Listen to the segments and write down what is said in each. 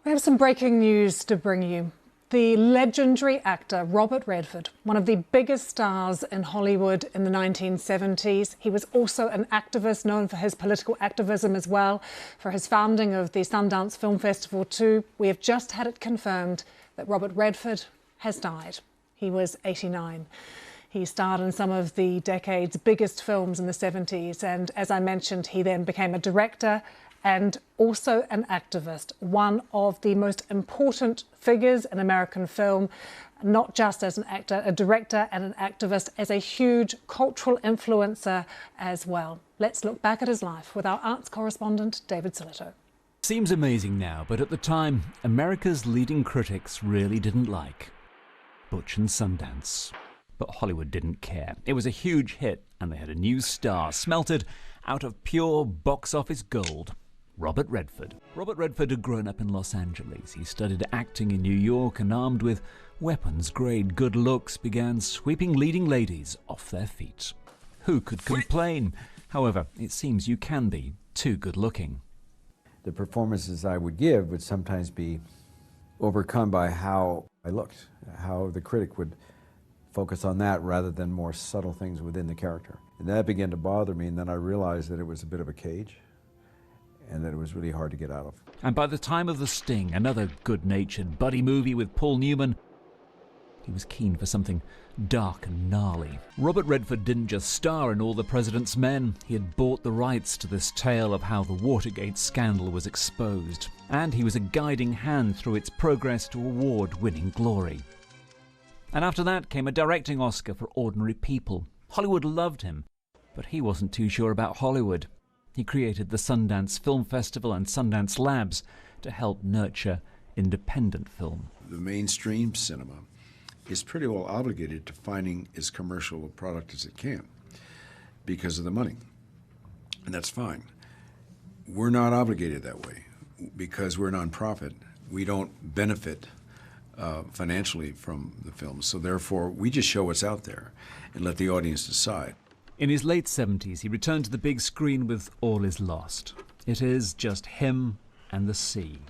We have some breaking news to bring you. The legendary actor Robert Redford, one of the biggest stars in Hollywood in the 1970s. He was also an activist, known for his political activism as well, for his founding of the Sundance Film Festival too. We have just had it confirmed that Robert Redford has died. He was 89. He starred in some of the decade's biggest films in the 70s, and as I mentioned, he then became a director and also an activist, one of the most important figures in American film, not just as an actor, a director and an activist, as a huge cultural influencer as well. Let's look back at his life with our arts correspondent, David Silito. Seems amazing now, but at the time, America's leading critics really didn't like Butch and Sundance. But Hollywood didn't care. It was a huge hit, and they had a new star smelted out of pure box office gold. Robert Redford. Robert Redford had grown up in Los Angeles. He studied acting in New York and, armed with weapons-grade good looks, began sweeping leading ladies off their feet. Who could complain? However, it seems you can be too good-looking. The performances I would give would sometimes be overcome by how I looked, how the critic would focus on that rather than more subtle things within the character. And that began to bother me, and then I realized that it was a bit of a cage and that it was really hard to get out of. And by the time of The Sting, another good-natured buddy movie with Paul Newman, he was keen for something dark and gnarly. Robert Redford didn't just star in All the President's Men. He had bought the rights to this tale of how the Watergate scandal was exposed, and he was a guiding hand through its progress to award-winning glory. And after that came a directing Oscar for Ordinary People. Hollywood loved him, but he wasn't too sure about Hollywood. He created the Sundance Film Festival and Sundance Labs to help nurture independent film. The mainstream cinema is pretty well obligated to finding as commercial a product as it can because of the money, and that's fine. We're not obligated that way because we're a nonprofit. We don't benefit financially from the film, so therefore we just show what's out there and let the audience decide. In his late 70s, he returned to the big screen with All Is Lost. It is just him and the sea.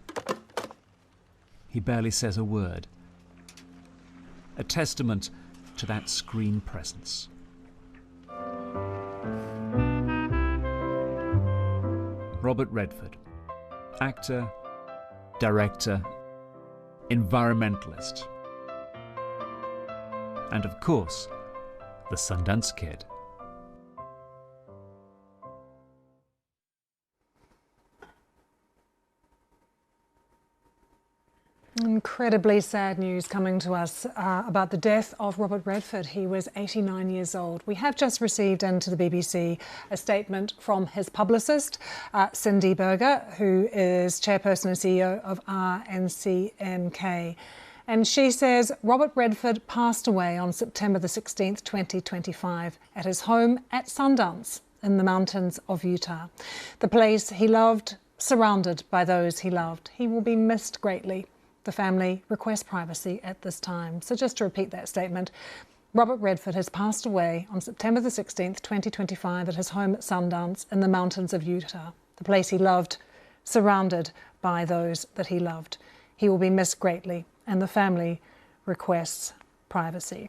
He barely says a word. A testament to that screen presence. Robert Redford, actor, director, environmentalist, and of course, the Sundance Kid. Incredibly sad news coming to us about the death of Robert Redford. He was 89 years old. We have just received into the BBC a statement from his publicist, Cindi Berger, who is chairperson and CEO of RNCMK. And she says Robert Redford passed away on September the 16th, 2025, at his home at Sundance in the mountains of Utah. The place he loved, surrounded by those he loved. He will be missed greatly. The family requests privacy at this time. So just to repeat that statement, Robert Redford has passed away on September the 16th, 2025 at his home at Sundance in the mountains of Utah, the place he loved, surrounded by those that he loved. He will be missed greatly, and the family requests privacy.